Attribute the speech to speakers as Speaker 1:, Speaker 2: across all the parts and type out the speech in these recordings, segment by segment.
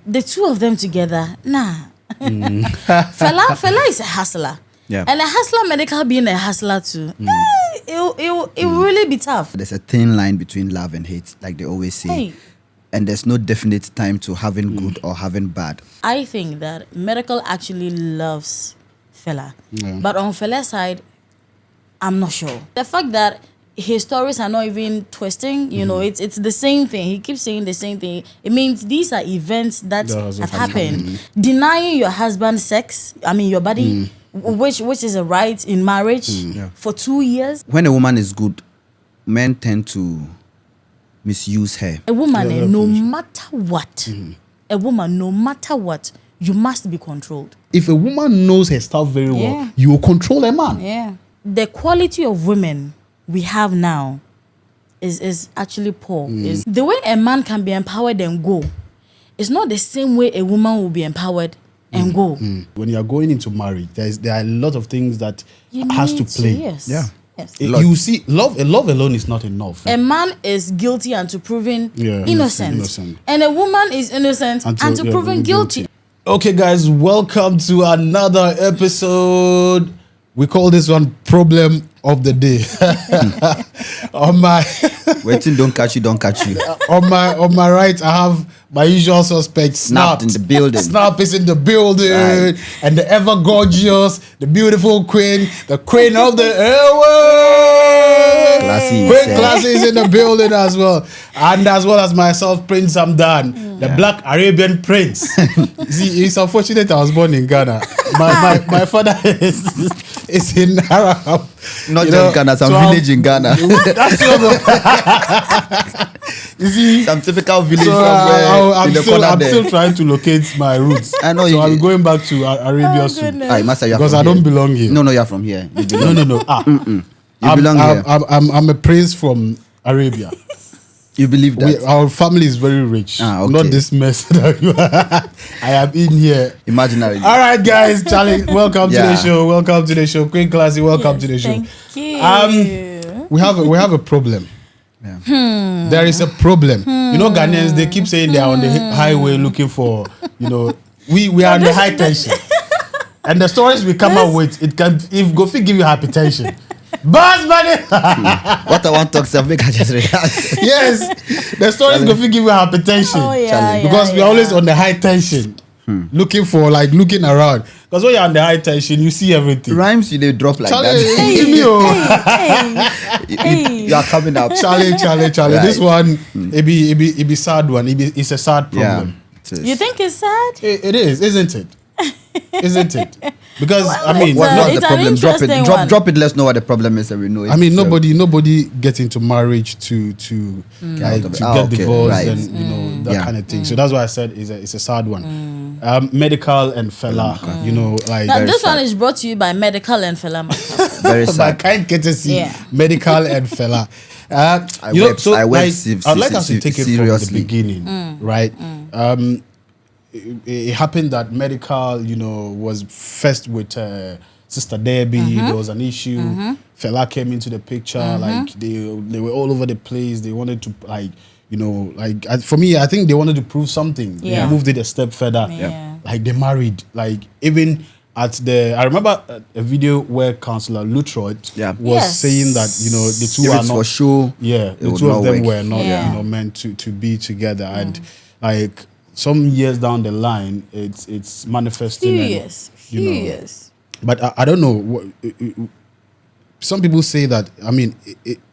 Speaker 1: the two of them together, nah. Fella is a hustler.
Speaker 2: Yeah.
Speaker 1: And a hustler, Medikal being a hustler too. It will really be tough.
Speaker 2: There's a thin line between love and hate, like they always say.
Speaker 1: Hey.
Speaker 2: And there's no definite time to having good or having bad.
Speaker 1: I think that Medikal actually loves Fella.
Speaker 3: Yeah.
Speaker 1: But on Fella's side, I'm not sure. The fact that his stories are not even twisting, you know, it's the same thing. He keeps saying the same thing. It means these are events that have happened. Denying your husband sex, your body, which is a right in marriage for 2 years.
Speaker 2: When a woman is good, men tend to misuse her.
Speaker 1: A woman, no matter what, you must be controlled.
Speaker 3: If a woman knows her stuff very well, you will control a man.
Speaker 1: Yeah. The quality of women we have now is actually poor. Is the way a man can be empowered and go, it's not the same way a woman will be empowered and go.
Speaker 3: When you are going into marriage, there are a lot of things that has to play.
Speaker 1: Yes.
Speaker 2: Yeah.
Speaker 1: Yes.
Speaker 3: You see, love alone is not enough.
Speaker 1: A man is guilty until proven innocent.
Speaker 3: innocent.
Speaker 1: And a woman is innocent until proven guilty.
Speaker 3: Okay, guys, welcome to another episode. We call this one Problem of the Day.
Speaker 2: Waiting, don't catch you.
Speaker 3: on my right, I have my usual suspect,
Speaker 2: Snapped in the building.
Speaker 3: Snap is in the building.
Speaker 2: Right.
Speaker 3: And the ever gorgeous, the beautiful queen, the queen of the airwaves.
Speaker 2: Classy.
Speaker 3: Queen Classy is in the building as well. And as well as myself, Prince Amdan, the Black Arabian Prince. See, it's unfortunate I was born in Ghana. My father is in Arab.
Speaker 2: Not just Ghana, some village in Ghana.
Speaker 3: That's you see,
Speaker 2: some typical village
Speaker 3: so
Speaker 2: somewhere
Speaker 3: I'm
Speaker 2: in the corner
Speaker 3: I'm
Speaker 2: there.
Speaker 3: still trying to locate my roots.
Speaker 2: I know
Speaker 3: so
Speaker 2: you
Speaker 3: I'm
Speaker 2: did.
Speaker 3: going back to Arabia soon.
Speaker 1: goodness.
Speaker 2: Aye, Master, you're
Speaker 3: Because
Speaker 2: from
Speaker 3: I don't
Speaker 2: here.
Speaker 3: belong here.
Speaker 2: No, you're from here. You belong.
Speaker 3: No.
Speaker 2: You belong here.
Speaker 3: I'm a prince from Arabia.
Speaker 2: You believe that?
Speaker 3: Our family is very rich.
Speaker 2: Okay.
Speaker 3: Not this mess that you are. I am in here.
Speaker 2: Imaginary.
Speaker 3: All right, guys. Charlie, welcome to the show. Welcome to the show. Queen Classy, welcome to the show.
Speaker 1: Thank you.
Speaker 3: We have a problem.
Speaker 2: Yeah.
Speaker 3: There is a problem. You know, Ghanaians, they keep saying they are on the highway looking for, we are on the high tension. And the stories we come up with, if Gofi give you hypertension. Boss money!
Speaker 2: What I want to talk about, make I just react.
Speaker 3: Yes, the stories Gofi give you hypertension.
Speaker 1: Oh, yeah,
Speaker 3: because we're always on the high tension. Looking around. Because when you're on the high tension, you see everything.
Speaker 2: Rhymes you they drop like
Speaker 3: Charlie,
Speaker 2: that. You are coming up.
Speaker 3: Charlie.
Speaker 2: Right.
Speaker 3: This one, it be sad one. It's a sad problem.
Speaker 2: Yeah.
Speaker 1: You think it's sad?
Speaker 3: It is, isn't it? Isn't it? Because
Speaker 1: Well,
Speaker 3: I mean,
Speaker 1: it's
Speaker 2: What's
Speaker 1: a-
Speaker 2: the
Speaker 1: it's an
Speaker 2: problem? Drop it.
Speaker 1: interesting one.
Speaker 2: Drop it. Let's know what the problem is, and we know it.
Speaker 3: I mean, nobody gets into marriage to
Speaker 2: Out of it.
Speaker 3: get divorced
Speaker 2: right.
Speaker 3: and that kind of thing. So that's why I said it's a sad one. Medical and Fella, like
Speaker 1: Now, this
Speaker 2: sad.
Speaker 1: one is brought to you by Medikal and Fella Makafui.
Speaker 2: Very
Speaker 3: by
Speaker 2: sad.
Speaker 3: kind courtesy,
Speaker 1: Yeah.
Speaker 3: Medical and Fella.
Speaker 2: I wept
Speaker 3: I'd like us to
Speaker 2: seriously.
Speaker 3: take it from the beginning, right? It happened that Medical, was first with Sister Debbie. There was an issue. Fella came into the picture. Like they were all over the place. They wanted to for me, I think they wanted to prove something.
Speaker 1: Yeah.
Speaker 3: They moved it a step further.
Speaker 1: Yeah.
Speaker 3: Like they married. Like even I remember a video where Councillor Lutroyd was saying that the two
Speaker 2: If
Speaker 3: are
Speaker 2: it's
Speaker 3: not
Speaker 2: for show.
Speaker 3: the
Speaker 2: would
Speaker 3: two of
Speaker 2: not
Speaker 3: them
Speaker 2: work.
Speaker 3: were not meant to be together, and like some years down the line, it's manifesting.
Speaker 1: Few years.
Speaker 3: But I don't know. Some people say that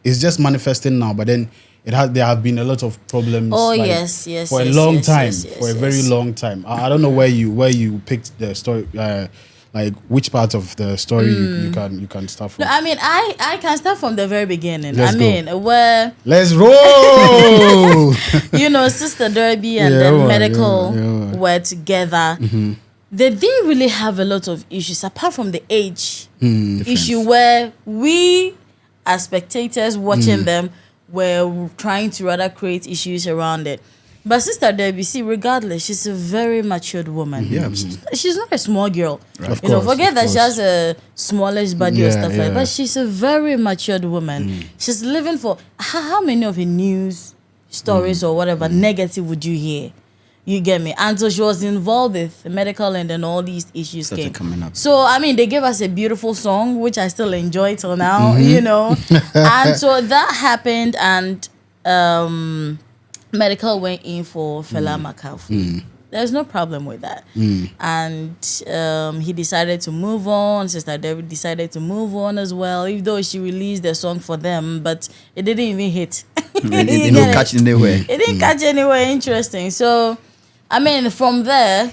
Speaker 3: it's just manifesting now, but then there have been a lot of problems.
Speaker 1: Oh yes,
Speaker 3: for a long time, for a very long time. I don't know where you picked the story. Like which part of the story you can start from.
Speaker 1: No, I can start from the very beginning.
Speaker 3: Let's go.
Speaker 1: Where
Speaker 3: Let's roll.
Speaker 1: Sister Derby and Medical were together. They didn't really have a lot of issues apart from the age issue, where we as spectators watching them were trying to rather create issues around it. But Sister Debbie, see, regardless, she's a very matured woman.
Speaker 2: Yeah.
Speaker 1: She's not a small girl.
Speaker 3: Of
Speaker 1: Forget that
Speaker 3: course.
Speaker 1: she has a smallish body or stuff like that.
Speaker 3: Yeah.
Speaker 1: But she's a very matured woman. She's living for how many of her news stories or whatever negative would you hear? You get me? And so she was involved with Medikal, and then all these issues came.
Speaker 2: Coming up.
Speaker 1: So, I mean, they gave us a beautiful song, which I still enjoy till now, you know. And so that happened, and Medikal went in for Fella Makafui. There's no problem with that. And he decided to move on. Sister David decided to move on as well, even though she released the song for them, but it didn't even hit.
Speaker 2: It didn't catch anywhere.
Speaker 1: It didn't catch anywhere interesting. So, I mean, from there,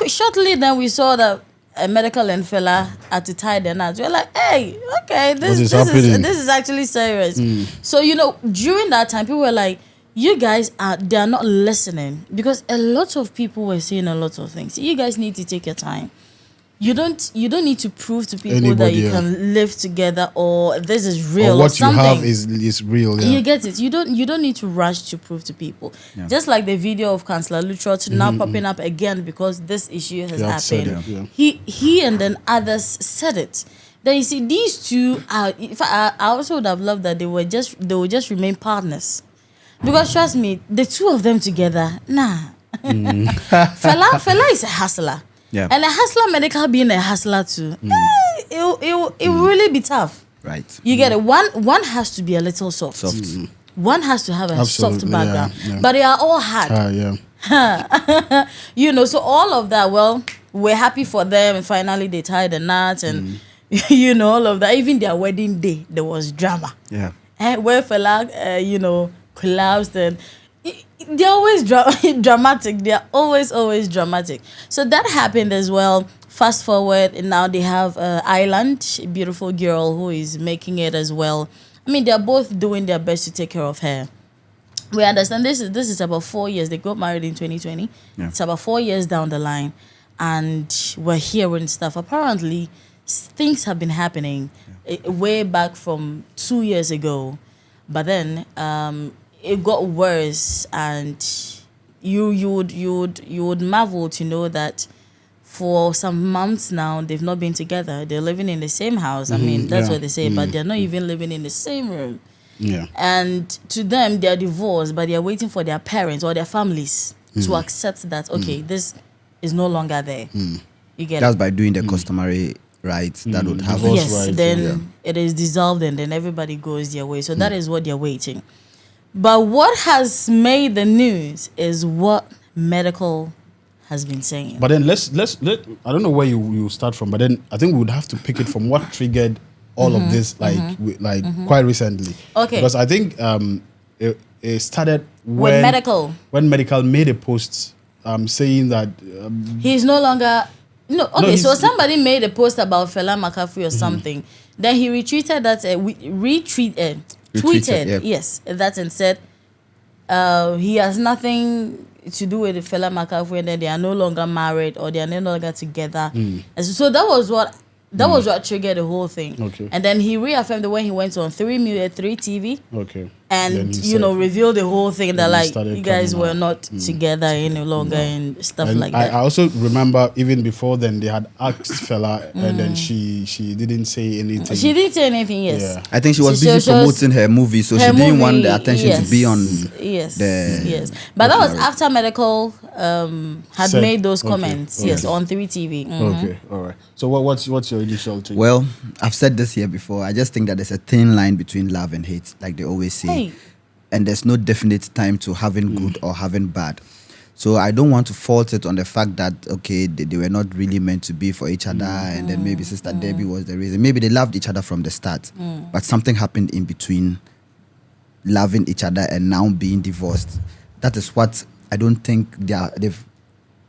Speaker 1: shortly then we saw that Medikal and Fella had to tie their knots. We're like, hey, okay, this is actually serious. So, you know, during that time, people were like, you guys they're not listening, because a lot of people were saying a lot of things. You guys need to take your time. You don't need to prove to people that you can live together, or this is real,
Speaker 3: or what
Speaker 1: something.
Speaker 3: you have is real. Yeah.
Speaker 1: You get it. You don't need to rush to prove to people. Yeah. Just like the video of Councillor Lutrot now popping up again because this issue has happened. He and then others said it. Then you see these two are. I also would have loved that they would just remain partners. Because trust me, the two of them together, nah. Fella is a hustler. Yeah. And a hustler, Medikal being a hustler too. It will really be tough.
Speaker 2: Right.
Speaker 1: You get it. One has to be a little soft. One has to have a soft background. Yeah. But they are all hard. You know, so all of that, well, we're happy for them, and finally they tied the knots, and you know, all of that. Even their wedding day, there was drama.
Speaker 2: Yeah.
Speaker 1: And where Fella, you know, collapsed, and they're always dramatic. They're always dramatic. So that happened as well. Fast forward, and now they have Island, a beautiful girl who is making it as well. I mean, they're both doing their best to take care of her. We understand this is about 4 years. They got married in 2020. Yeah. It's about 4 years down the line, and we're hearing stuff. Apparently, things have been happening way back from 2 years ago, but then it got worse, and you would marvel to know that for some months now they've not been together. They're living in the same house. I mean, that's what they say, but they're not even living in the same room. Yeah. And to them, they're divorced, but they're waiting for their parents or their families to accept that this is no longer there. You get
Speaker 2: that's by doing the customary rights that would have.
Speaker 1: Yes, rights, then it is dissolved, and then everybody goes their way. So that is what they're waiting. But what has made the news is what Medikal has been saying.
Speaker 3: But then let's I don't know where you start from, but then I think we would have to pick it from what triggered all of this, quite recently. Okay. Because I think it started when Medikal made a post saying that
Speaker 1: he's no longer. No, okay. No, so somebody made a post about Fella Makafui or something. Then he retweeted that. Tweeted, yes, that, and said he has nothing to do with the Fella Makafui, and then they are no longer married, or they are no longer together. And so that was what triggered the whole thing. Okay. And then he reaffirmed when he went on 3 TV. Okay. And revealed the whole thing that like you guys were not together any longer and stuff and like that.
Speaker 3: I also remember even before then they had asked Fella and then she didn't say anything.
Speaker 1: She didn't say anything. Yes. Yeah.
Speaker 2: I think she was busy promoting her movie, so she didn't want the attention to be on. Yes.
Speaker 1: But that was after Medikal had made those comments. Okay. Yes, on 3 TV.
Speaker 3: Okay. All right. So what's your initial take?
Speaker 2: Well, I've said this here before. I just think that there's a thin line between love and hate, like they always say. Hey. And there's no definite time to having good or having bad. So I don't want to fault it on the fact that, okay, they were not really meant to be for each other, and then maybe Sister Debbie was the reason. Maybe they loved each other from the start, but something happened in between loving each other and now being divorced. That is what I don't think they've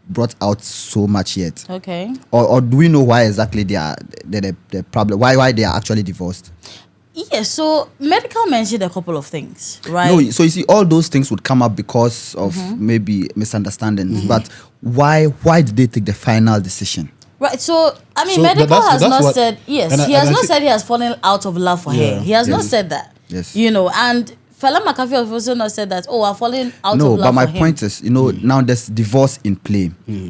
Speaker 2: brought out so much yet.
Speaker 1: Okay.
Speaker 2: Or do we know why exactly the problem, why they are actually divorced?
Speaker 1: Yes, so Medikal mentioned a couple of things, right?
Speaker 2: No, so you see, all those things would come up because of maybe misunderstandings. But why did they take the final decision?
Speaker 1: Right, so I mean, Medikal has not said yes. He has not said he has fallen out of love for her. He has not said that.
Speaker 2: Yes,
Speaker 1: and Fella Makafui has also not said that. Oh, I'm falling out of love.
Speaker 2: No, but my point is, now there's divorce in play.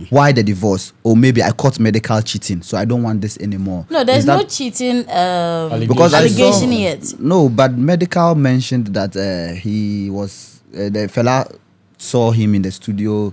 Speaker 2: Why the divorce? Or maybe I caught Medikal cheating, so I don't want this anymore.
Speaker 1: No, there's no cheating allegation yet.
Speaker 2: No, but Medikal mentioned that he was the fella saw him in the studio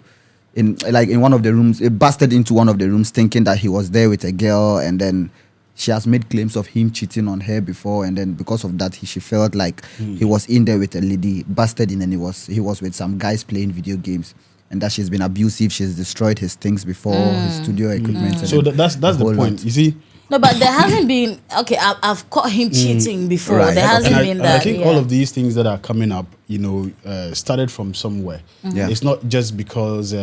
Speaker 2: in one of the rooms. It busted into one of the rooms thinking that he was there with a girl, and then she has made claims of him cheating on her before, and then because of that, she felt like he was in there with a lady, busted in, and he was with some guys playing video games, and that she's been abusive. She's destroyed his things before, his studio equipment.
Speaker 3: So that's the point. You see.
Speaker 1: No, but there hasn't been. Okay, I've caught him cheating before.
Speaker 2: Right.
Speaker 1: There hasn't been that.
Speaker 3: I think all of these things that are coming up, started from somewhere.
Speaker 2: Yeah.
Speaker 3: It's not just because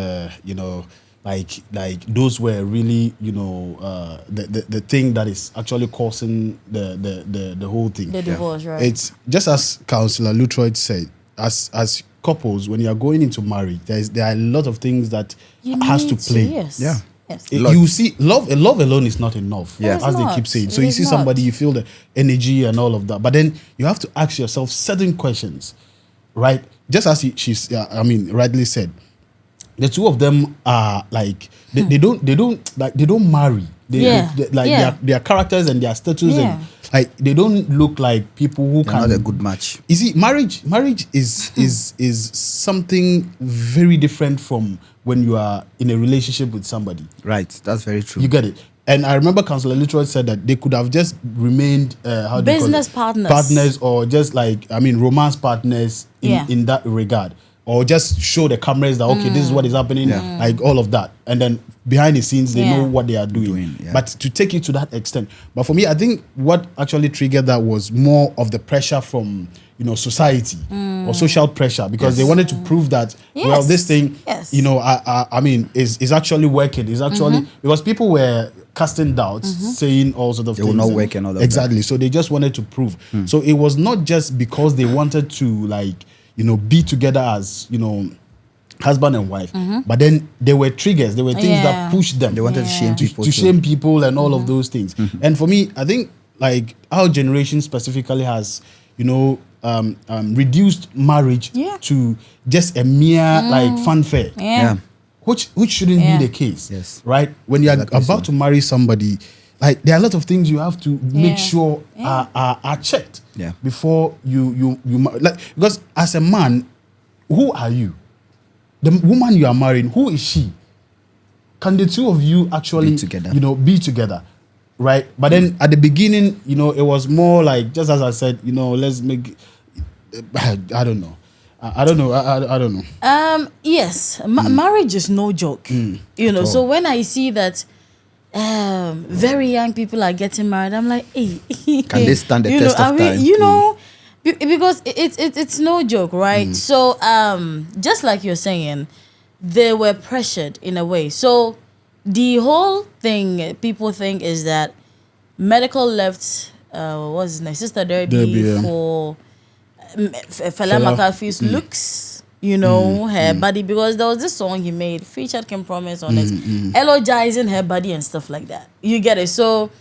Speaker 3: like those were really the thing that is actually causing the whole thing.
Speaker 1: The divorce, right?
Speaker 3: It's just as Councillor Lutroyd said, as couples, when you are going into marriage, there are a lot of things that has to play.
Speaker 1: Yes.
Speaker 2: Yeah.
Speaker 1: Yes.
Speaker 3: You see, love alone is not enough,
Speaker 2: Yeah.
Speaker 3: as they keep saying. So you see somebody, you feel the energy and all of that, but then you have to ask yourself certain questions, right? Just as she's rightly said, the two of them are like they don't marry. Their characters and their status and like they don't look like people who
Speaker 2: They're
Speaker 3: can.
Speaker 2: not a good match.
Speaker 3: You see, marriage is something very different from when you are in a relationship with somebody.
Speaker 2: Right, that's very true.
Speaker 3: You get it. And I remember Councillor Littroyd said that they could have just remained
Speaker 1: business
Speaker 3: partners, or just romance partners in that regard, or just show the cameras that okay, this is what is happening, like all of that, and then behind the scenes they know what they are doing. But to take it to that extent, but for me, I think what actually triggered that was more of the pressure from society or social pressure, because they wanted to prove that well, this thing is actually working. Is actually because people were casting doubts, saying all sorts of things.
Speaker 2: They will not work and all of
Speaker 3: exactly.
Speaker 2: that.
Speaker 3: So they just wanted to prove. So it was not just because they wanted to be together as husband and wife, but then there were triggers. There were things that pushed them.
Speaker 2: They wanted to shame people.
Speaker 3: To shame people and all of those things. And for me, I think like our generation specifically has reduced marriage to just a mere fanfare. Which shouldn't be the case.
Speaker 2: Yes.
Speaker 3: Right? When you're about to marry somebody, like there are a lot of things you have to make sure are checked before you like, because as a man, who are you? The woman you are marrying, who is she? Can the two of you actually be together? Right? But then at the beginning, it was more like, just as I said, let's make I don't know. I don't know.
Speaker 1: Yes, marriage is no joke. So when I see that very young people are getting married, I'm like, hey,
Speaker 2: can they stand the test of time?
Speaker 1: Because it's no joke, right? So just like you're saying, they were pressured in a way. So the whole thing people think is that Medical left what's his name, Sister Derby for Fella Makafui's looks, her body, because there was this song he made, featured Kim Promise on it, elogizing her body and stuff like that. You get it? So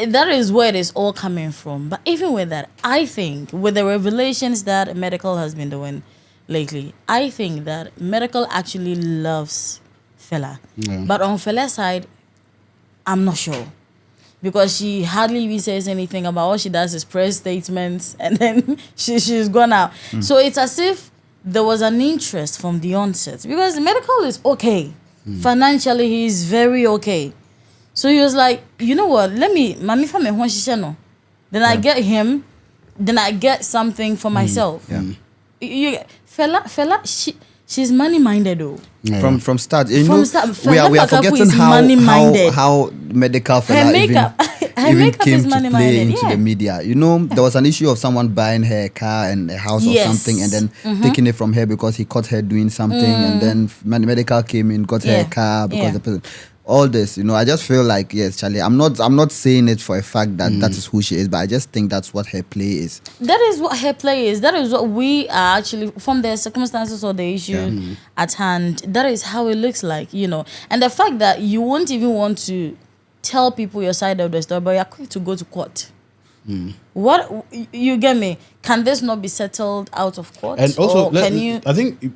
Speaker 1: that is where it is all coming from. But even with that, I think with the revelations that Medical has been doing lately, I think that Medical actually loves Fella. But on Fella's side, I'm not sure. Because she hardly even says anything about all she does is press statements, and then she's gone out. So it's as if there was an interest from the onset. Because Medical is okay. Financially, he's very okay. So he was like, you know what, let me, Mami for me, then I get him, then I get something for myself. Fella, she's money-minded though.
Speaker 2: From start,
Speaker 1: we
Speaker 2: are forgetting how Medical Fella even came to play into the media. There was an issue of someone buying her a car and a house or something, and then taking it from her because he caught her doing something, and then Medical came in, got her a car because the person. All this, I just feel like, yes, Charlie, I'm not saying it for a fact that that is who she is, but I just think that's what her play is.
Speaker 1: That is what her play is. That is what we are actually, from the circumstances or the issue at hand, that is how it looks like, And the fact that you won't even want to tell people your side of the story, but you're quick to go to court. What, you get me? Can this not be settled out of court?
Speaker 3: And also,
Speaker 1: I
Speaker 3: think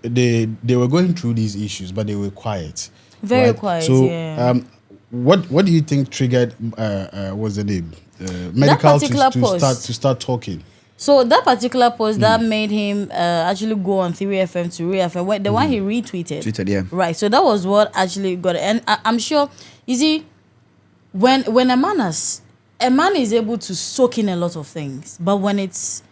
Speaker 3: they were going through these issues, but they were quiet.
Speaker 1: Very quiet.
Speaker 3: So, what do you think triggered? What's the name? Medical to start talking.
Speaker 1: So that particular post that made him actually go on 3FM to reaffirm the one he retweeted.
Speaker 2: Tweeted, yeah.
Speaker 1: Right. So that was what actually got it. And I'm sure, you see, when a man is able to soak in a lot of things, but when it's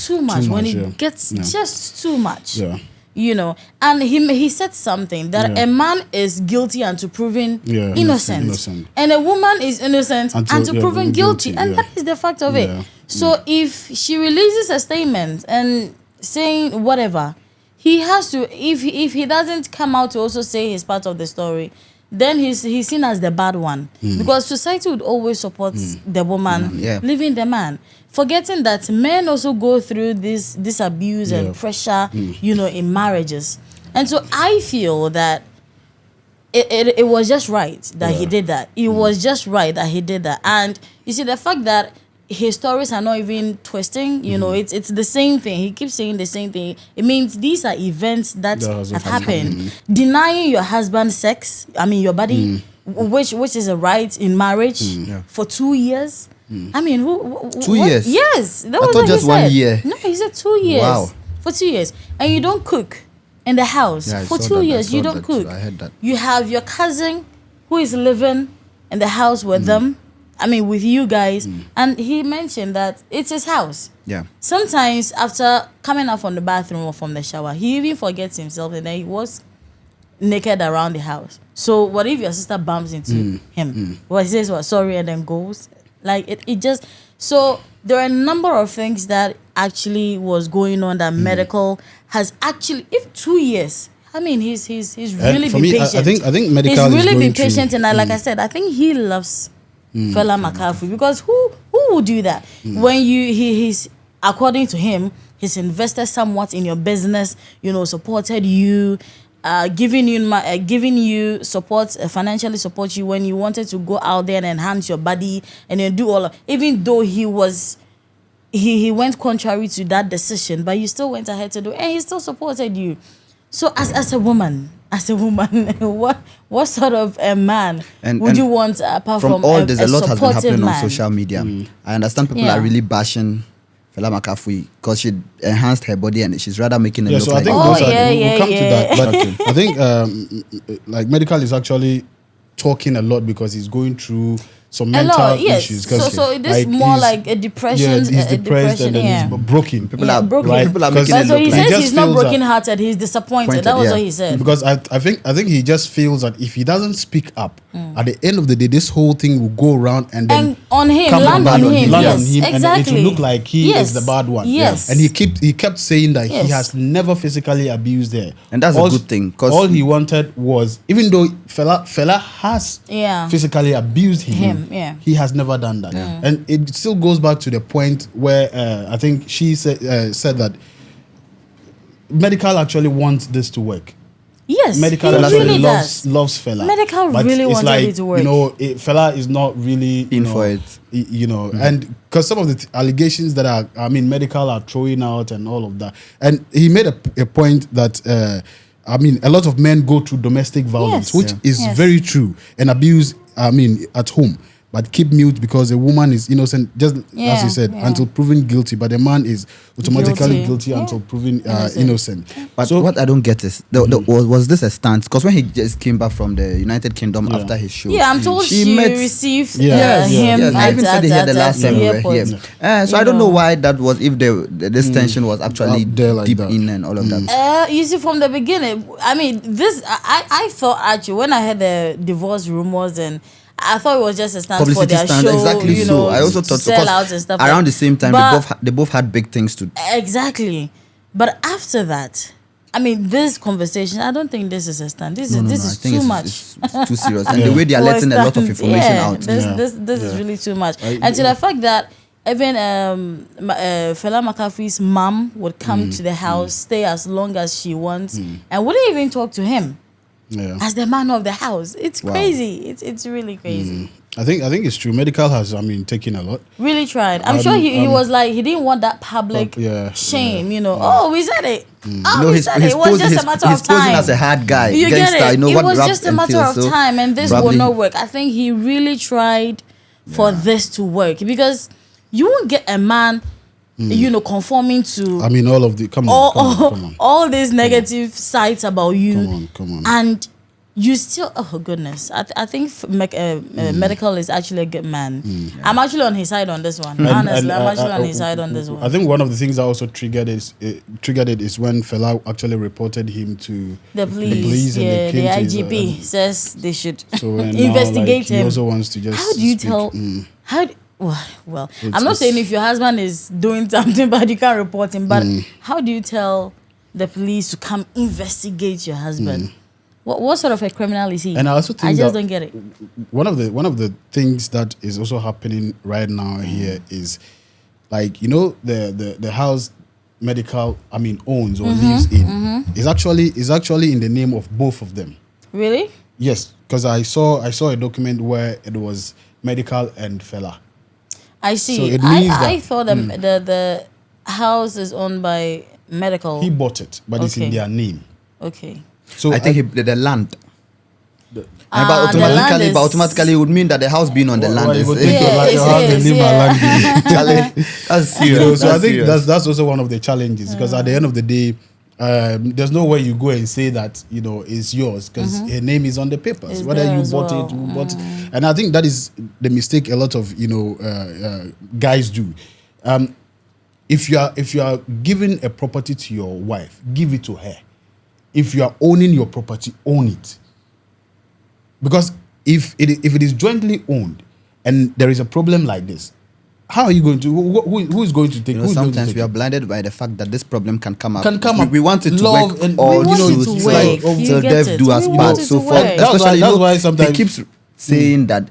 Speaker 1: too much, when it gets just too much.
Speaker 3: Yeah.
Speaker 1: You know, and he said something that a man is guilty until proven innocent, and a woman is innocent until proven guilty, and that is the fact of it. So if she releases a statement and saying whatever, he has to. If he doesn't come out to also say his part of the story, then he's seen as the bad one, because society would always support the woman leaving the man, forgetting that men also go through this abuse and pressure, you know, in marriages. And so I feel that it was just right that he did that. It was just right that he did that. And you see, the fact that his stories are not even twisting, you know, it's the same thing. He keeps saying the same thing. It means these are events that have happened. Denying your husband sex, I mean your body, which is a right in marriage for 2 years. I mean,
Speaker 2: 2 years?
Speaker 1: Yes, that
Speaker 2: I
Speaker 1: was
Speaker 2: thought
Speaker 1: what
Speaker 2: just
Speaker 1: he said.
Speaker 2: 1 year.
Speaker 1: No, he said 2 years.
Speaker 2: Wow.
Speaker 1: For 2 years, and you don't cook in the house for 2 years. You don't cook.
Speaker 2: I heard that.
Speaker 1: You have your cousin who is living in the house with them. I mean, with you guys, and he mentioned that it's his house.
Speaker 2: Yeah.
Speaker 1: Sometimes after coming out from the bathroom or from the shower, he even forgets himself, and then he was naked around the house. So what if your sister bumps into him? Well, he says, "Well, sorry," and then goes. Like it just. So there are a number of things that actually was going on that Medical has actually, if 2 years. I mean, he's really been patient.
Speaker 3: I think Medical
Speaker 1: he's
Speaker 3: is
Speaker 1: really
Speaker 3: going
Speaker 1: been patient, and like I said, I think he loves Fella Makafui, because who would do that when he's according to him, he's invested somewhat in your business, you know, supported you, giving you support, financially support you when you wanted to go out there and enhance your body and then do all of, even though he went contrary to that decision, but you still went ahead to do it, and he still supported you. So as a woman, what sort of a man would you want apart from
Speaker 2: all this? A lot has been happening
Speaker 1: man?
Speaker 2: on social media. I understand people are really bashing Fella Makafui because she enhanced her body and she's rather making it look like.
Speaker 3: We'll come to that. But I think like Medical is actually talking a lot because he's going through some mental issues.
Speaker 1: So it is more like a depression.
Speaker 3: Yeah, he's depressed and then he's broken.
Speaker 2: People are
Speaker 1: broken.
Speaker 2: Right? People are making it
Speaker 1: So he
Speaker 2: look
Speaker 1: says
Speaker 2: like.
Speaker 1: he's not broken-hearted. He's disappointed. That was what he said.
Speaker 3: Because I think he just feels that if he doesn't speak up, at the end of the day, this whole thing will go around and then
Speaker 1: on him,
Speaker 3: land on him,
Speaker 1: exactly.
Speaker 3: and it will look like he is the bad one.
Speaker 1: Yes.
Speaker 3: And he kept saying that he has never physically abused her,
Speaker 2: and that's a good thing. Because
Speaker 3: all he wanted was, even though Fella has physically abused him, he has never done that. And it still goes back to the point where I think she said that Medical actually wants this to work.
Speaker 1: Yes,
Speaker 3: Medical actually loves Fella.
Speaker 1: Medical really wanted it to work.
Speaker 3: You know, Fella is not really
Speaker 2: in for it.
Speaker 3: You know, and because some of the allegations that Medical are throwing out and all of that, and he made a point that a lot of men go through domestic violence, which is very true, and abuse. At home. But keep mute because a woman is innocent, just as you said, until proven guilty. But a man is automatically guilty until proven innocent.
Speaker 2: But what I don't get is, was this a stance? Because when he just came back from the United Kingdom after his show,
Speaker 1: I'm told she received him.
Speaker 2: I even said it here the last time we were here. So I don't know why that was, if this tension was actually deep in and all of that.
Speaker 1: You see, from the beginning, I thought actually when I heard the divorce rumors, and I thought it was just a stand for their show.
Speaker 2: Exactly, so I also thought
Speaker 1: sell out and stuff.
Speaker 2: Around the same time, they both had big things to do.
Speaker 1: Exactly, but after that, this conversation, I don't think this is a stand. This is too much.
Speaker 2: It's too serious, and the way they are letting a lot of information out.
Speaker 1: This is really too much, and to the fact that even Fella Makafui's mom would come to the house, stay as long as she wants, and wouldn't even talk to him. As the man of the house. It's crazy. It's really crazy.
Speaker 3: I think it's true. Medical has taken a lot.
Speaker 1: Really tried. I'm sure he was like, he didn't want that public shame, you know. Oh, we said it. We said it. It was just a matter of time.
Speaker 2: He's posing as a hard guy.
Speaker 1: You
Speaker 2: gangster,
Speaker 1: get it.
Speaker 2: You know,
Speaker 1: it
Speaker 2: what
Speaker 1: was just a matter of time, and this will not work. I think he really tried for this to work, because you won't get a man conforming to.
Speaker 3: I mean, all of the come on.
Speaker 1: All these negative sides about you.
Speaker 3: Come on.
Speaker 1: And you still, oh goodness, I think Medical is actually a good man. I'm actually on his side on this one. Honestly, I'm actually on his side on this one.
Speaker 3: I think one of the things that also triggered it is when Fella actually reported him to
Speaker 1: the police. Yeah, the IGP says they should investigate him.
Speaker 3: He also wants to just.
Speaker 1: How do you tell? Well, I'm not saying if your husband is doing something bad you can't report him, but how do you tell the police to come investigate your husband? What sort of a criminal is he?
Speaker 3: And I also think
Speaker 1: I just don't get it.
Speaker 3: One of the things that is also happening right now here is, like, the house Medikal owns or lives in is actually in the name of both of them.
Speaker 1: Really?
Speaker 3: Yes, because I saw a document where it was Medikal and Fella.
Speaker 1: I see.
Speaker 3: So it means
Speaker 1: I thought the house is owned by Medikal.
Speaker 3: He bought it, but it's in their name.
Speaker 1: Okay.
Speaker 2: So I think the land. But
Speaker 1: automatically
Speaker 2: it would mean that the house being on the land is.
Speaker 3: That's serious. So I think that's also one of the challenges, because at the end of the day, there's no way you go and say that it's yours, because her name is on the papers. Whether you bought it, who bought it, and I think that is the mistake a lot of guys do. If you are giving a property to your wife, give it to her. If you are owning your property, own it. Because if it is jointly owned and there is a problem like this, how are you going to? Who is going to take?
Speaker 2: Sometimes we are blinded by the fact that this problem can come up. We want it to
Speaker 1: work,
Speaker 2: and all till death do us part. So that's why sometimes he keeps saying that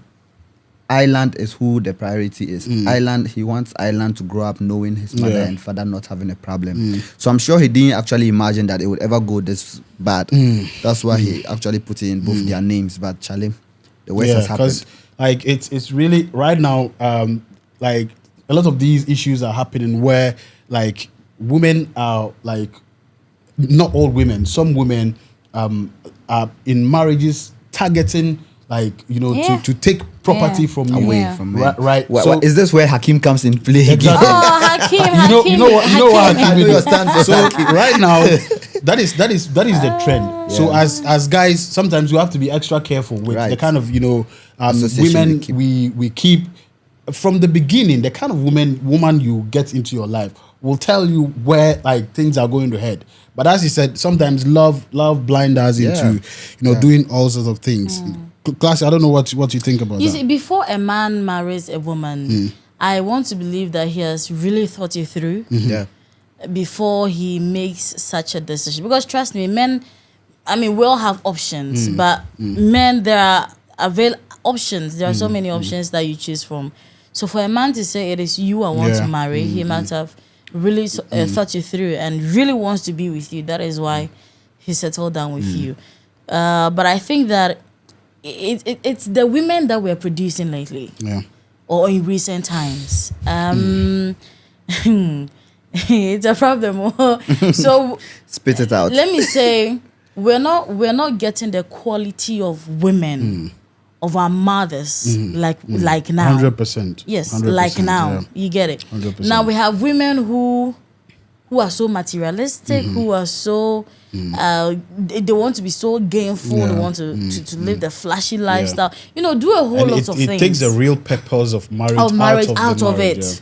Speaker 2: Island is who the priority is. Island, he wants Island to grow up knowing his mother and father not having a problem. So I'm sure he didn't actually imagine that it would ever go this bad. That's why he actually put in both their names. But Charlie, the worst has happened.
Speaker 3: Like it's really right now. Like a lot of these issues are happening where like women are like, not all women. Some women are in marriages targeting, like, to take property from you.
Speaker 2: Away from me.
Speaker 3: Right.
Speaker 2: So is this where Hakim comes in play?
Speaker 3: Exactly.
Speaker 1: Oh, Hakim.
Speaker 3: You know what Hakim is.
Speaker 2: So
Speaker 3: right now, that is the trend. So as guys, sometimes you have to be extra careful with the kind of women we keep from the beginning. The kind of woman you get into your life will tell you where like things are going to head. But as you said, sometimes love blinds us into doing all sorts of things. Classy, I don't know what you think about that.
Speaker 1: You see, before a man marries a woman, I want to believe that he has really thought it through before he makes such a decision. Because trust me, men, we all have options, but men, there are options. There are so many options that you choose from. So for a man to say it is you I want to marry, he must have really thought it through and really wants to be with you. That is why he settled down with you. But I think that it's the women that we're producing lately, or in recent times. It's a problem. So
Speaker 2: spit it out.
Speaker 1: Let me say, we're not getting the quality of women of our mothers like now.
Speaker 3: 100%.
Speaker 1: Yes,
Speaker 3: 100%,
Speaker 1: like now. You get it.
Speaker 3: 100%.
Speaker 1: Now we have women who are so materialistic, who are so they want to be so gainful, they want to live the flashy lifestyle. Do a whole lot of things.
Speaker 3: It takes the real purpose of marriage out of
Speaker 1: it.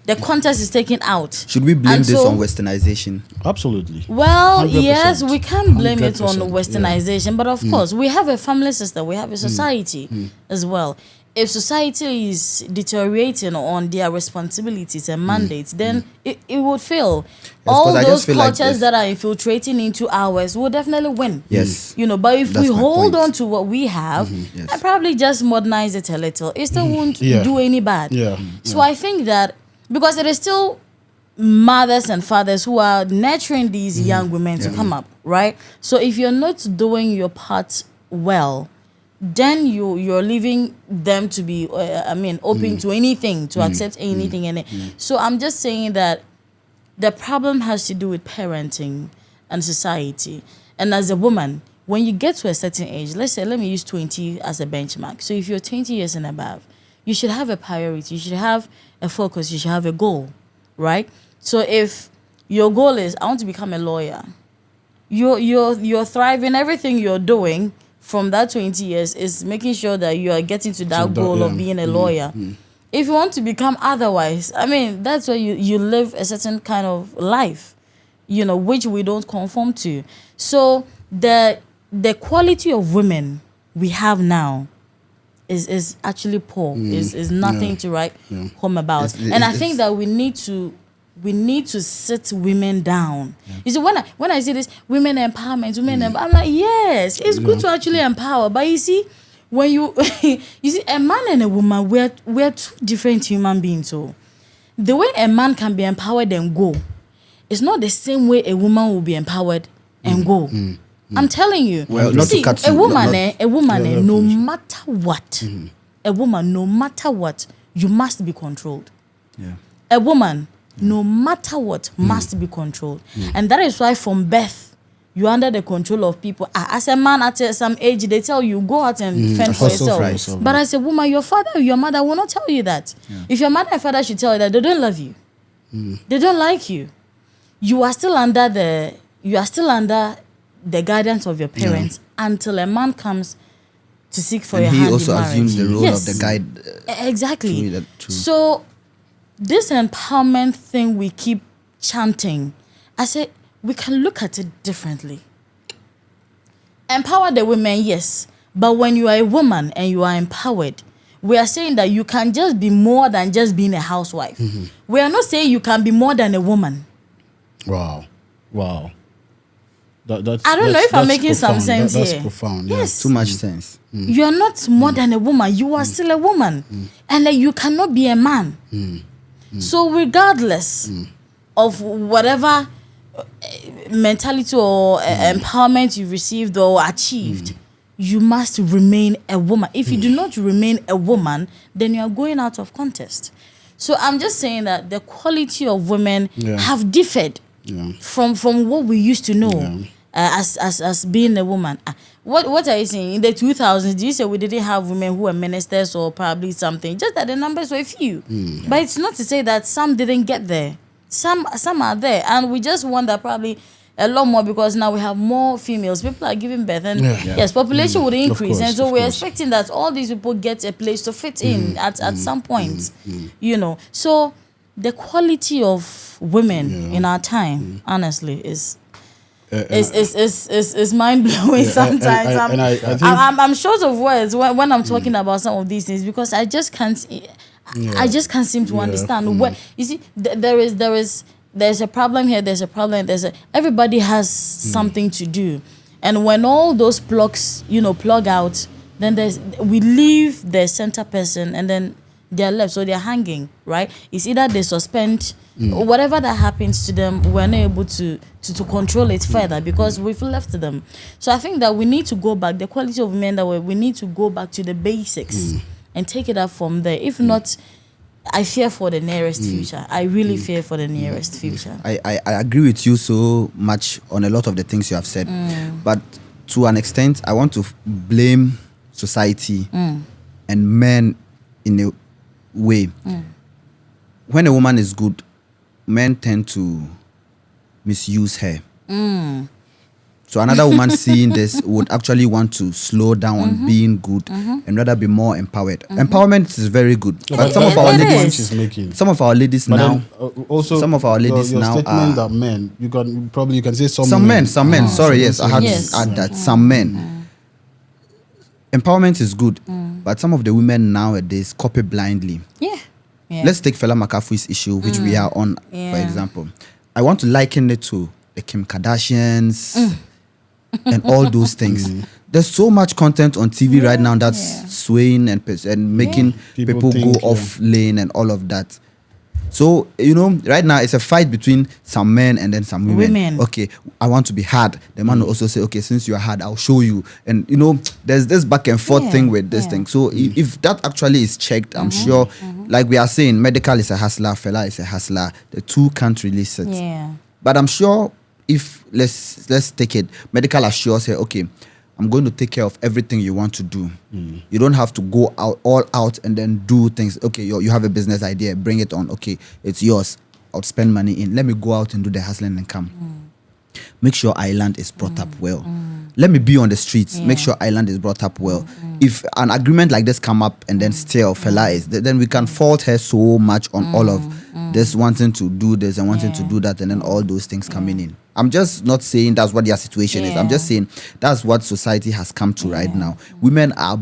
Speaker 1: The context is taken out.
Speaker 2: Should we blame this on westernization?
Speaker 3: Absolutely.
Speaker 1: Well, 100%. Yes, we can blame it on westernization, but of course, we have a family system, we have a society as well. If society is deteriorating on their responsibilities and mandates, then it would fail. Yes, all those cultures that are infiltrating into ours will definitely win.
Speaker 2: Yes.
Speaker 1: But if we hold on to what we have and probably just modernize it a little, it still won't do any bad. So I think that because it is still mothers and fathers who are nurturing these young women to come up, right? So if you're not doing your part well, then you're leaving them to be, open to anything, to accept anything. So I'm just saying that the problem has to do with parenting and society. And as a woman, when you get to a certain age, let me use 20 as a benchmark. So if you're 20 years and above, you should have a priority, you should have a focus, you should have a goal, right? So if your goal is, I want to become a lawyer, you're thriving. Everything you're doing from that 20 years is making sure that you are getting to that goal of being a lawyer. If you want to become otherwise, I mean, that's where you live a certain kind of life, which we don't conform to. So the quality of women we have now is actually poor. Is nothing to write home about. And I think that we need to sit women down. You see, when I see this women empowerment, I'm like, yes, it's good to actually empower. But you see, when you see a man and a woman, we're two different human beings. So the way a man can be empowered and go, it's not the same way a woman will be empowered and go. I'm telling you.
Speaker 2: Well, not
Speaker 1: see,
Speaker 2: to cut
Speaker 1: a
Speaker 2: you,
Speaker 1: woman, no matter what, a woman, no matter what, you must be controlled.
Speaker 2: Yeah.
Speaker 1: A woman, no matter what, must be controlled. And that is why from birth, you're under the control of people. As a man at some age, they tell you, go out and fend for yourself. But as a woman, your father or your mother will not tell you that. Yeah. If your mother and father should tell you that, they don't love you. They don't like you. You are still under the guidance of your parents until a man comes to seek for your hand in marriage.
Speaker 2: He also assumes the role of the guide.
Speaker 1: Exactly. So this empowerment thing we keep chanting, I say we can look at it differently. Empower the women, yes. But when you are a woman and you are empowered, we are saying that you can just be more than just being a housewife. We are not saying you can be more than a woman.
Speaker 3: Wow.
Speaker 1: I don't know if I'm making some sense here.
Speaker 3: That's profound.
Speaker 1: Yes.
Speaker 2: Too much sense.
Speaker 1: You are not more than a woman. You are still a woman. And you cannot be a man. So regardless of whatever mentality or empowerment you received or achieved, you must remain a woman. If you do not remain a woman, then you are going out of contest. So I'm just saying that the quality of women have differed from what we used to know as being a woman. What are you saying? In the 2000s, do you say we didn't have women who were ministers or probably something? Just that the numbers were few. But it's not to say that some didn't get there. Some are there. And we just want that probably a lot more because now we have more females. People are giving birth. And yes, population would increase. Course, and so we're expecting that all these people get a place to fit in at some point. So the quality of women in our time, honestly, is mind blowing sometimes. I'm short of words when I'm talking about some of these things because I just can't seem to understand where you see there's a problem here, there's a problem, everybody has something to do, and when all those plugs plug out, then we leave the center person and then they're left, so they're hanging, right? It's either they suspend or whatever that happens to them, we're not able to control it further because we've left them. So I think that we need to go back, the quality of men that we need to go back to the basics and take it up from there. If not, I fear for the nearest future. I really fear for the nearest future.
Speaker 2: I agree with you so much on a lot of the things you have said. But to an extent, I want to blame society and men in a way. When a woman is good, men tend to misuse her. So another woman seeing this would actually want to slow down on being good and rather be more empowered. Empowerment is very good, but some of our ladies now, some of our ladies now are
Speaker 3: that men. You can say
Speaker 2: some men. Sorry, yes, I had to add that. Some men. Empowerment is good, but some of the women nowadays copy blindly.
Speaker 1: Yeah.
Speaker 2: Let's take Fella Makafui's issue, which we are on, for example. I want to liken it to the Kim Kardashians and all those things. There's so much content on TV right now that's swaying and making people go off lane and all of that. So, right now it's a fight between some men and then some women. Okay, I want to be hard. The man will also say, okay, since you're hard, I'll show you. And, there's this back and forth thing with this thing. So if that actually is checked, I'm sure, like we are saying, Medikal is a hustler, Fella is a hustler. The two can't really sit.
Speaker 1: Yeah.
Speaker 2: But I'm sure if, let's take it, Medikal assures her, okay, I'm going to take care of everything you want to do. You don't have to go all out and then do things. Okay, you have a business idea, bring it on. Okay, it's yours. outspend money in. Let me go out and do the hustling and come. Make sure Island is brought up well. Let me be on the streets. Make sure Island is brought up well. If an agreement like this come up and then still Fella is, then we can fault her so much on all of this wanting to do this and wanting to do that, and then all those things coming in. I'm just not saying that's what their situation is. I'm just saying that's what society has come to right now. Women are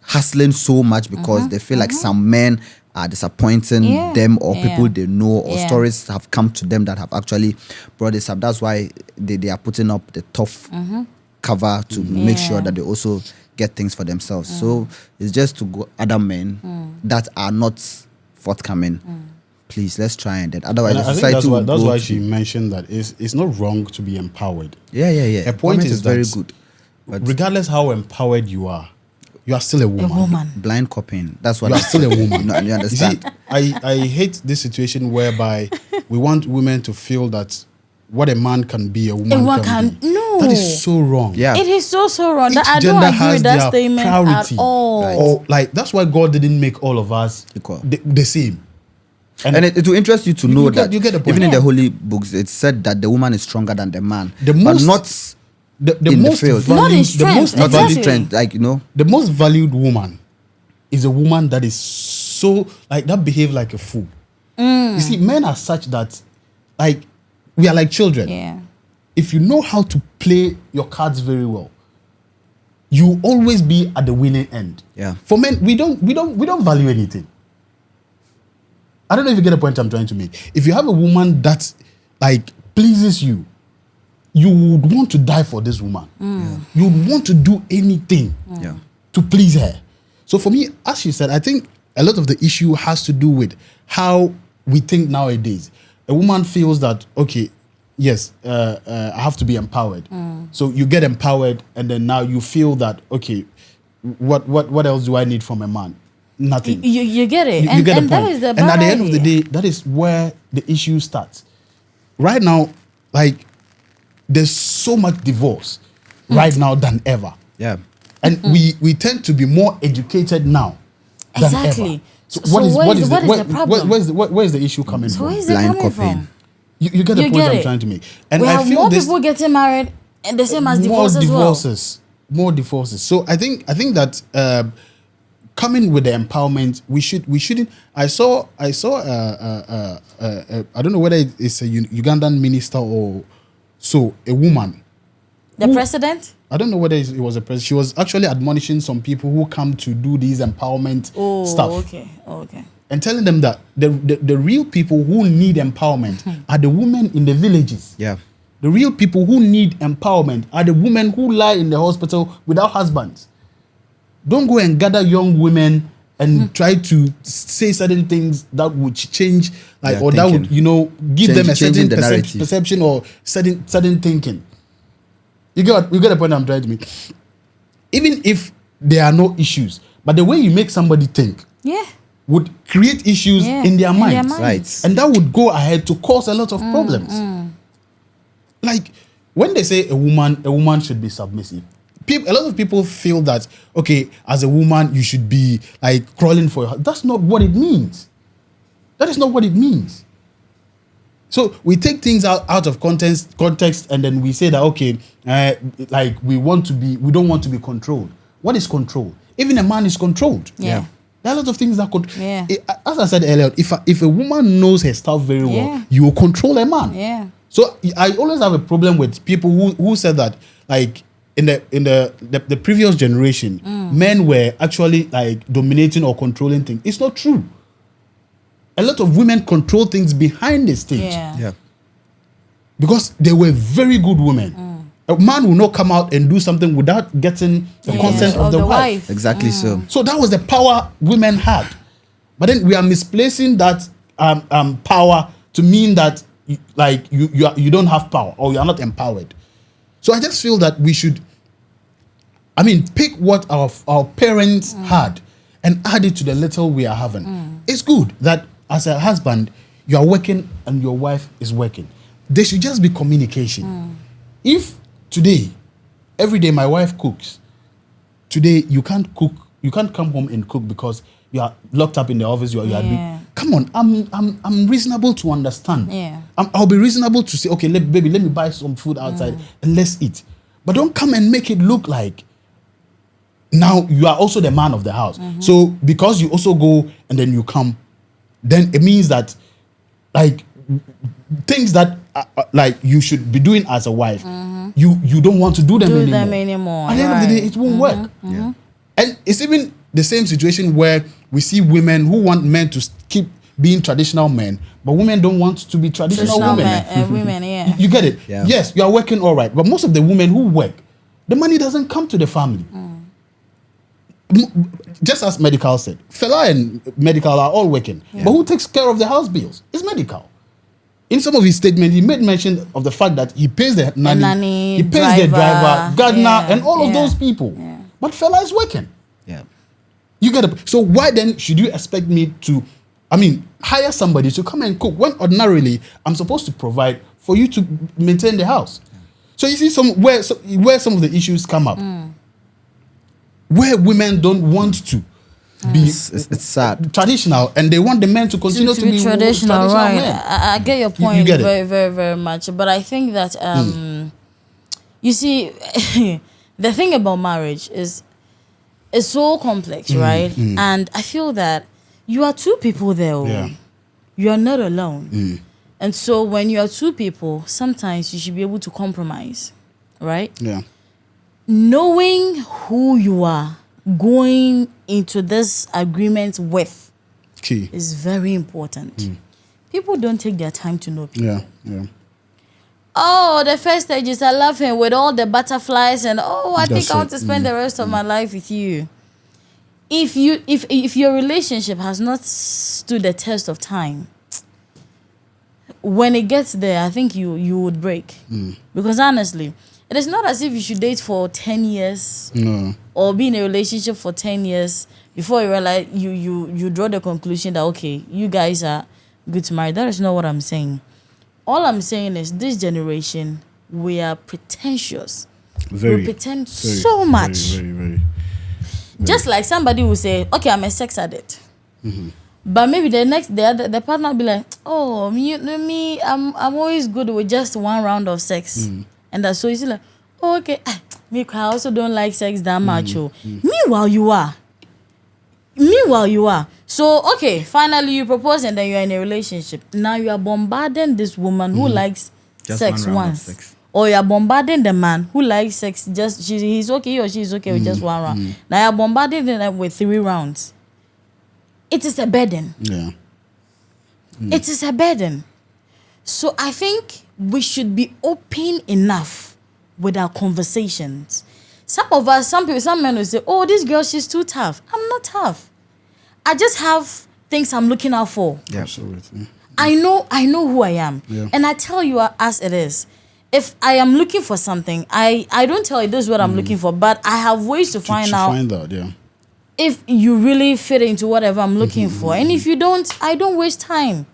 Speaker 2: hustling so much because they feel like some men are disappointing them, or people they know, or stories have come to them that have actually brought this up. That's why they are putting up the tough cover to make sure that they also get things for themselves. So it's just to go other men that are not forthcoming. Please, let's try and then. Otherwise,
Speaker 3: and
Speaker 2: the society will
Speaker 3: that's
Speaker 2: go
Speaker 3: why
Speaker 2: to,
Speaker 3: she mentioned that it's not wrong to be empowered.
Speaker 2: Her
Speaker 3: point is
Speaker 2: very
Speaker 3: that
Speaker 2: good. But
Speaker 3: regardless how empowered you are still a woman.
Speaker 1: A woman.
Speaker 2: Blind copying. That's what
Speaker 3: You are still a woman.
Speaker 2: You understand?
Speaker 3: You see, I hate this situation whereby we want women to feel that what a man can be, a woman can be.
Speaker 1: No.
Speaker 3: That is so wrong.
Speaker 2: Yeah.
Speaker 1: It is so wrong.
Speaker 3: Each
Speaker 1: I don't
Speaker 3: gender
Speaker 1: agree
Speaker 3: has
Speaker 1: with that
Speaker 3: their
Speaker 1: statement
Speaker 3: priority.
Speaker 1: at all.
Speaker 2: Right.
Speaker 3: Or like that's why God didn't make all of us
Speaker 2: Equal.
Speaker 3: the same.
Speaker 2: And it will interest you to know that
Speaker 3: you get the point.
Speaker 2: even in the holy books, it's said that the woman is stronger than the man.
Speaker 3: The
Speaker 2: but
Speaker 3: most-
Speaker 2: not
Speaker 3: The
Speaker 2: in
Speaker 3: most
Speaker 2: the field.
Speaker 1: Not in
Speaker 3: valued, the
Speaker 1: strength,
Speaker 3: most
Speaker 2: not
Speaker 1: exactly.
Speaker 2: only strength, like, you know.
Speaker 3: the most valued woman is a woman that is so like that behave like a fool. You see, men are such that like we are like children.
Speaker 1: Yeah.
Speaker 3: If you know how to play your cards very well, you always be at the winning end.
Speaker 2: Yeah.
Speaker 3: For men, we don't value anything. I don't know if you get the point I'm trying to make. If you have a woman that like pleases you, you would want to die for this woman. You would want to do anything
Speaker 2: Yeah.
Speaker 3: to please her. So for me, as she said, I think a lot of the issue has to do with how we think nowadays. A woman feels that, okay, yes, I have to be empowered. So you get empowered, and then now you feel that, okay, what else do I need from a man? Nothing.
Speaker 1: You get it.
Speaker 3: You get the
Speaker 1: and that
Speaker 3: point.
Speaker 1: is the
Speaker 3: And at the end of the
Speaker 1: idea.
Speaker 3: day, that is where the issue starts. Right now, like, there's so much divorce right now than ever.
Speaker 2: Yeah.
Speaker 3: And we tend to be more educated now than
Speaker 1: Exactly.
Speaker 3: ever. So
Speaker 1: So what is the problem?
Speaker 3: Where's the issue coming
Speaker 1: So
Speaker 3: from?
Speaker 1: where is it
Speaker 2: Blind
Speaker 1: coming
Speaker 2: copying.
Speaker 1: from?
Speaker 3: You get the
Speaker 1: You
Speaker 3: point
Speaker 1: get
Speaker 3: I'm
Speaker 1: it.
Speaker 3: trying to make. And
Speaker 1: We
Speaker 3: I
Speaker 1: have
Speaker 3: feel
Speaker 1: more
Speaker 3: this
Speaker 1: people getting married, and the same as
Speaker 3: more
Speaker 1: divorce as well.
Speaker 3: divorces, more divorces. So I think that coming with the empowerment, we shouldn't. I saw I don't know whether it's a Ugandan minister or so, a woman.
Speaker 1: The president?
Speaker 3: I don't know whether it was a president. She was actually admonishing some people who come to do these empowerment stuff.
Speaker 1: Okay.
Speaker 3: And telling them that the real people who need empowerment are the women in the villages.
Speaker 2: Yeah.
Speaker 3: The real people who need empowerment are the women who lie in the hospital without husbands. Don't go and gather young women and try to say certain things that would change, like, or that would, give them a certain perception or certain thinking. You get the point I'm trying to make. Even if there are no issues, but the way you make somebody think, would create issues in their minds.
Speaker 2: Right.
Speaker 3: And that would go ahead to cause a lot of problems. Like when they say a woman should be submissive, a lot of people feel that, okay, as a woman, you should be like crawling for your husband. That's not what it means. That is not what it means. So we take things out of context, and then we say that, okay, like we don't want to be controlled. What is control? Even a man is controlled.
Speaker 1: Yeah.
Speaker 3: There are a lot of things that could.
Speaker 1: Yeah.
Speaker 3: As I said earlier, if a woman knows her stuff very well, you will control a man.
Speaker 1: Yeah.
Speaker 3: So I always have a problem with people who said that, like, in the previous generation, men were actually like dominating or controlling things. It's not true. A lot of women control things behind the stage.
Speaker 2: Yeah.
Speaker 3: Because they were very good women. A man will not come out and do something without getting the consent of the wife.
Speaker 2: Exactly so.
Speaker 3: So that was the power women had. But then we are misplacing that power to mean that you don't have power or you are not empowered. So I just feel that we should, pick what our parents had and add it to the little we are having. It's good that as a husband, you are working and your wife is working. There should just be communication. If today, every day my wife cooks, today you can't cook, you can't come home and cook because you are locked up in the office, you are doing, come on, I'm reasonable to understand.
Speaker 1: Yeah.
Speaker 3: I'll be reasonable to say, okay, baby, let me buy some food outside and let's eat. But don't come and make it look like now you are also the man of the house. So because you also go and then you come, then it means that like things that like you should be doing as a wife, you don't want to do them anymore. At the end of the day, it won't work.
Speaker 2: Yeah.
Speaker 3: And it's even the same situation where we see women who want men to keep being traditional men, but women don't want to be traditional women.
Speaker 1: Women, yeah.
Speaker 3: You get it?
Speaker 2: Yeah.
Speaker 3: Yes, you are working all right, but most of the women who work, the money doesn't come to the family. Just as Medikal said, Fella and Medikal are all working, but who takes care of the house bills? It's Medikal. In some of his statements, he made mention of the fact that he pays the nanny, he pays the driver, gardener, and all of those people. Yeah. But Fella is working.
Speaker 2: Yeah.
Speaker 3: You get it. So why then should you expect me to, hire somebody to come and cook when ordinarily I'm supposed to provide for you to maintain the house? So you see where some of the issues come up, where women don't want to be
Speaker 2: it's sad.
Speaker 3: traditional, and they want the men to continue to be traditional,
Speaker 1: right?
Speaker 3: Men.
Speaker 1: I get your point.
Speaker 3: You get
Speaker 1: very,
Speaker 3: it.
Speaker 1: very, very much. But I think that you see, the thing about marriage is it's so complex, right? And I feel that you are two people there.
Speaker 3: Yeah.
Speaker 1: You are not alone. And so when you are two people, sometimes you should be able to compromise, right?
Speaker 3: Yeah.
Speaker 1: Knowing who you are going into this agreement with
Speaker 3: Key.
Speaker 1: is very important. People don't take their time to know people.
Speaker 3: Yeah.
Speaker 1: Oh, the first stage is I love him with all the butterflies and I think I want to spend the rest of my life with you. If your relationship has not stood the test of time, when it gets there, I think you would break. Because honestly, it is not as if you should date for 10 years or be in a relationship for 10 years before you realize you draw the conclusion that, okay, you guys are good to marry. That is not what I'm saying. All I'm saying is this generation, we are pretentious. We pretend so much.
Speaker 3: Very.
Speaker 1: Just like somebody will say, okay, I'm a sex addict. But maybe the partner will be like, oh, me, I'm always good with just one round of sex. And that's so easy like, oh, okay, me, I also don't like sex that much. Meanwhile, you are. So, okay, finally you propose and then you're in a relationship. Now you are bombarding this woman who likes
Speaker 2: just
Speaker 1: sex
Speaker 2: one round
Speaker 1: once.
Speaker 2: of sex.
Speaker 1: Or you're bombarding the man who likes sex, he's okay or she's okay with just one round. Now you're bombarding them with 3 rounds. It is a burden.
Speaker 3: Yeah.
Speaker 1: It is a burden. So I think we should be open enough with our conversations. Some men will say, oh, this girl, she's too tough. I'm not tough. I just have things I'm looking out for.
Speaker 2: Yeah.
Speaker 3: Absolutely.
Speaker 1: I know who I am.
Speaker 3: Yeah.
Speaker 1: And I tell you as it is. If I am looking for something, I don't tell you this is what I'm looking for, but I have ways to find out
Speaker 3: yeah.
Speaker 1: if you really fit into whatever I'm looking for. And if you don't, I don't waste time.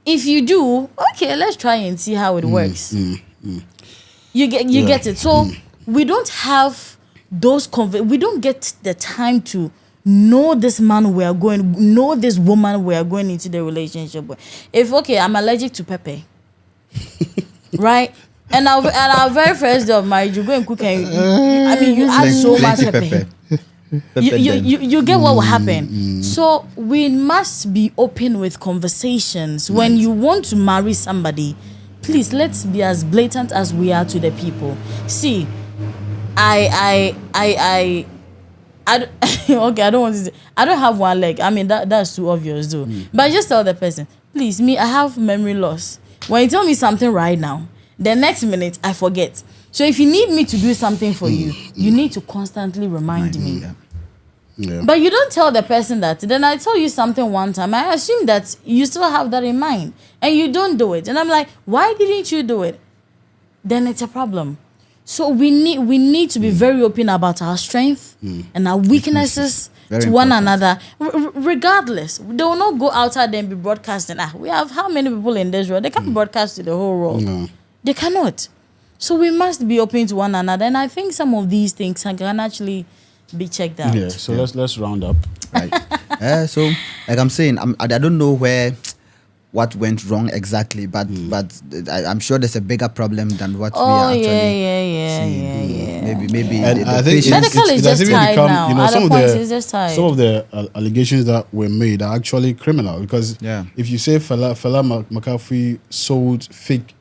Speaker 1: If you do, okay, let's try and see how it works. You get it. So we don't have those we don't get the time to know this man know this woman we are going into the relationship with. If I'm allergic to pepper, right? And our very first day of marriage, you go and cook and you add so much pepper. You get what will happen. So we must be open with conversations. When you want to marry somebody, please let's be as blatant as we are to the people. See, I don't want to say, I don't have one leg. That's too obvious though. But I just tell the person, please, me, I have memory loss. When you tell me something right now, the next minute I forget. So if you need me to do something for you, you need to constantly remind me.
Speaker 3: Yeah.
Speaker 1: But you don't tell the person that. Then I tell you something one time, I assume that you still have that in mind and you don't do it. And I'm like, why didn't you do it? Then it's a problem. So we need to be very open about our strength and our weaknesses to one another, regardless. They will not go outside there and be broadcasting. We have how many people in this world? They can't broadcast to the whole world.
Speaker 3: No.
Speaker 1: They cannot. So we must be open to one another. And I think some of these things can actually be checked out.
Speaker 3: Yeah, so let's round up.
Speaker 2: Right. So, like I'm saying, I don't know what went wrong exactly, but I'm sure there's a bigger problem than what we are actually seeing. Maybe
Speaker 3: and
Speaker 2: the
Speaker 3: I think
Speaker 1: Medical is just tied now.
Speaker 3: You know,
Speaker 1: some
Speaker 3: of the allegations that were made are actually criminal, because if you say Fella Makafui sold fake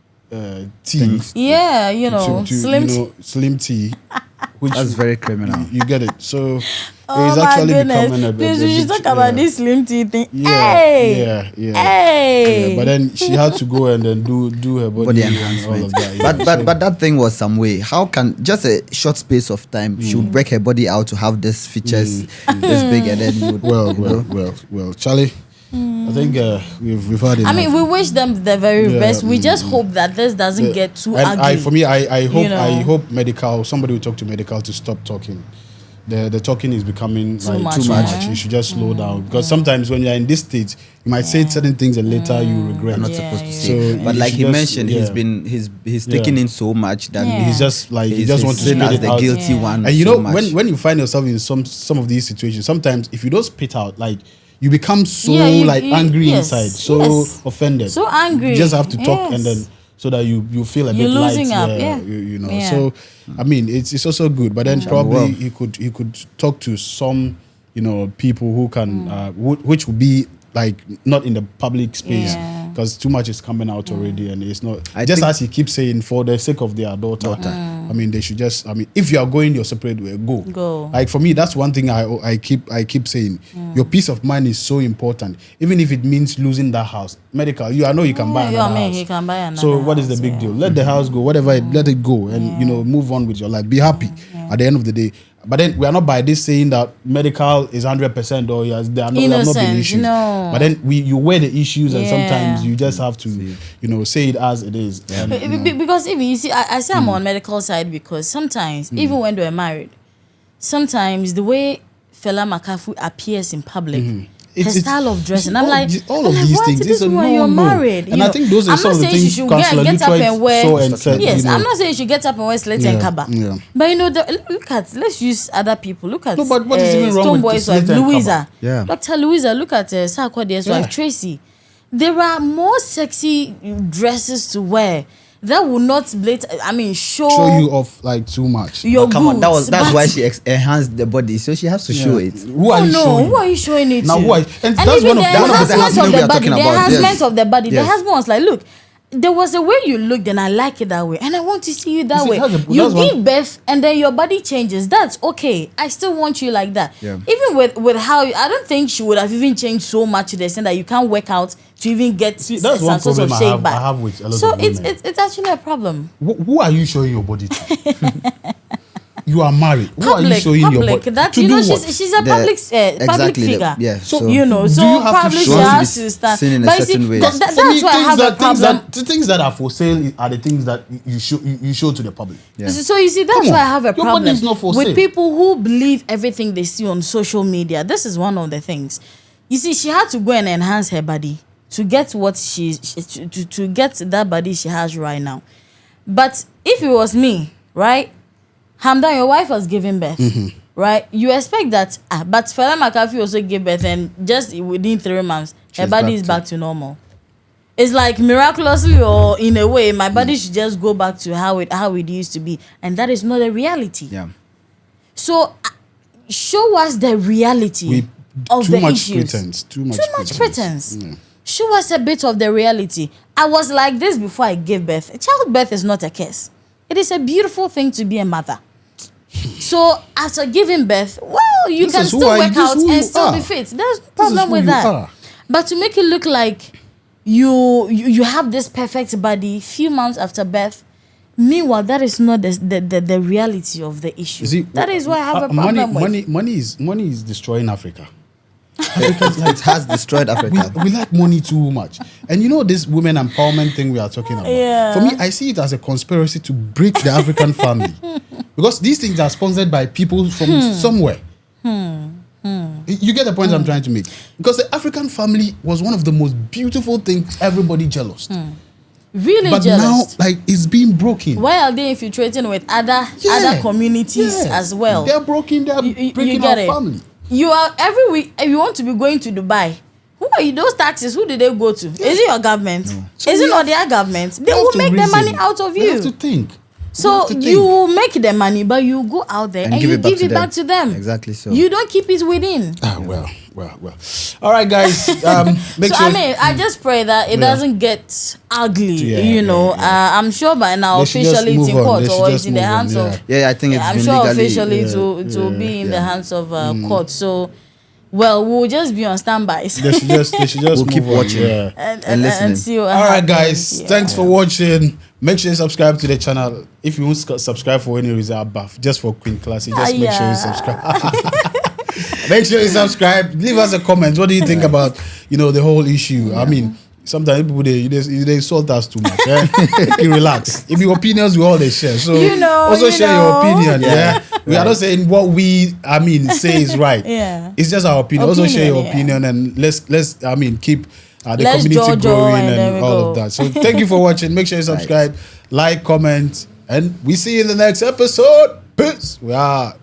Speaker 3: tea, slim tea, which
Speaker 2: that's very criminal.
Speaker 3: You get it. So it's actually becoming a bit.
Speaker 1: We should talk about this slim tea thing.
Speaker 3: Yeah. But then she had to go and then do her body enhancement. All of that,
Speaker 2: but that thing was some way. How can just a short space of time she would break her body out to have these features this big, and then you would
Speaker 3: well, Charlie. I think we've had enough.
Speaker 1: I mean, we wish them the very best. We just hope that this doesn't get too ugly.
Speaker 3: I hope Medikal, somebody will talk to Medikal to stop talking. The talking is becoming too much. You should just slow down, because sometimes when you're in this state, you might say certain things and later you regret.
Speaker 2: You're not supposed to say. But like he mentioned, he's taking in so much that
Speaker 3: he's just like he just wants to spit
Speaker 2: as
Speaker 3: it
Speaker 2: the
Speaker 3: out.
Speaker 2: guilty one.
Speaker 3: And you know, when you find yourself in some of these situations, sometimes if you don't spit out, like, you become so angry inside, offended,
Speaker 1: so angry.
Speaker 3: You just have to talk and then so that you feel a bit light. You know. So I mean, it's also good, but then probably he could talk to some, you know, people who can which would be like not in the public space, because too much is coming out already, and it's not. As he keeps saying, for the sake of their daughter. I mean, they should just. I mean, if you are going your separate way, go. Like for me, that's one thing I keep saying. Your peace of mind is so important, even if it means losing that house. Medical, I know you can buy another house.
Speaker 1: He can buy another
Speaker 3: so what is the big deal? Let the house go, whatever. Let it go, and you know, move on with your life. Be happy at the end of the day. But then we are not by this saying that Medikal is 100% or there have not been issues.
Speaker 1: No.
Speaker 3: But then you weigh the issues, and sometimes you just have to, you know, say it as it is.
Speaker 1: Because even you see, I say I'm on Medikal side, because sometimes even when they're married, sometimes the way Fella Makafui appears in public. Her style of dressing, I'm like,
Speaker 3: all of these things.
Speaker 1: This when you're married,
Speaker 3: and I think those are some of the things you
Speaker 1: get up and wear.
Speaker 3: Yes,
Speaker 1: I'm not saying you should get up and wear slate and kaba. But you know, let's use other people. Look at
Speaker 3: but what is even wrong with
Speaker 1: Stoneboy's wife, Louisa.
Speaker 2: Dr.
Speaker 1: Louisa. Look at Sarkodie's wife, Tracy. There are more sexy dresses to wear that will not show
Speaker 3: you off like too much.
Speaker 1: Your
Speaker 2: come on, that's why she enhanced the body, so she has to show it.
Speaker 3: Who are you showing
Speaker 1: it
Speaker 3: now?
Speaker 1: to?
Speaker 3: Who are you? And that's
Speaker 1: even
Speaker 3: one
Speaker 1: the
Speaker 3: of
Speaker 1: the body, the enhancement of the body. The husband was like, look, there was a way you looked and I like it that way, and I want to see you that way. You give birth and then your body changes. That's okay. I still want you like that. Even with how I don't think she would have even changed so much to the extent that you can't work out to even get
Speaker 3: that's one problem I have with a lot of women.
Speaker 1: So it's actually a problem.
Speaker 3: Who are you showing your body to? You are married. Who are you showing your body
Speaker 1: to? You know, she's a public figure.
Speaker 2: So
Speaker 1: you know, so probably she has to stand.
Speaker 2: In a certain way.
Speaker 1: That's why I have a problem.
Speaker 3: The things that are for sale are the things that you show to the public.
Speaker 1: So you see, that's why I have a problem with people who believe everything they see on social media. This is one of the things. You see, she had to go and enhance her body to get what to get that body she has right now. But if it was me, right? Hamdan, your wife was giving birth, right? You expect that, but Fella Makafui also gave birth, and just within 3 months, her body is back to normal. It's like miraculously, or in a way, my body should just go back to how it used to be, and that is not the reality. So, show us the reality of the issues.
Speaker 3: Too much pretense.
Speaker 1: Show us a bit of the reality. I was like this before I gave birth. Childbirth is not a curse. It is a beautiful thing to be a mother. So after giving birth, well, you can still work out and still be fit. There's no problem with that. But to make it look like you have this perfect body few months after birth, meanwhile, that is not the reality of the issue.
Speaker 3: See,
Speaker 1: that is why I have a problem with.
Speaker 3: Money is destroying Africa.
Speaker 2: It has destroyed Africa.
Speaker 3: We like money too much. And you know this women empowerment thing we are talking about? For me, I see it as a conspiracy to break the African family. Because these things are sponsored by people from somewhere. You get the point I'm trying to make? Because the African family was one of the most beautiful things, everybody jealous.
Speaker 1: Really
Speaker 3: but
Speaker 1: jealous.
Speaker 3: Now, like, it's being broken.
Speaker 1: Why are they infiltrating with other communities as well?
Speaker 3: They're breaking our family.
Speaker 1: you are every week. If you want to be going to Dubai, who are you? Those taxes, who did they go to? Yeah. Is it your government? No. So is it not their government? They will make the money out of you.
Speaker 3: You have to think.
Speaker 1: So you make the money, but you go out there and you give it back to them.
Speaker 2: Exactly so.
Speaker 1: You don't keep it within.
Speaker 3: Well. All right, guys. Make sure.
Speaker 1: I mean, I just pray that it doesn't get ugly. I'm sure by now officially it's in court or it's in the hands of.
Speaker 2: Yeah, I think it's.
Speaker 1: I'm sure officially it will be in the hands of court. So. Well, we'll just be on standby.
Speaker 3: They should just we'll
Speaker 2: keep watching
Speaker 1: and listening. And see what
Speaker 3: all right,
Speaker 1: happens.
Speaker 3: guys. Thanks for watching. Make sure you subscribe to the channel. If you won't subscribe for any reason, above just for Queen Classy, just make sure you subscribe. Make sure you subscribe. Leave us a comment. What do you think about the whole issue? I mean, sometimes people they insult us too much. You relax. If your opinions we all they share. So also share your opinion. Yeah. We are not saying what we say is right. It's just our opinion. Also share your opinion and let's keep the community growing and all of that. So thank you for watching. Make sure you subscribe, like, comment, and we see you in the next episode. Peace. We are.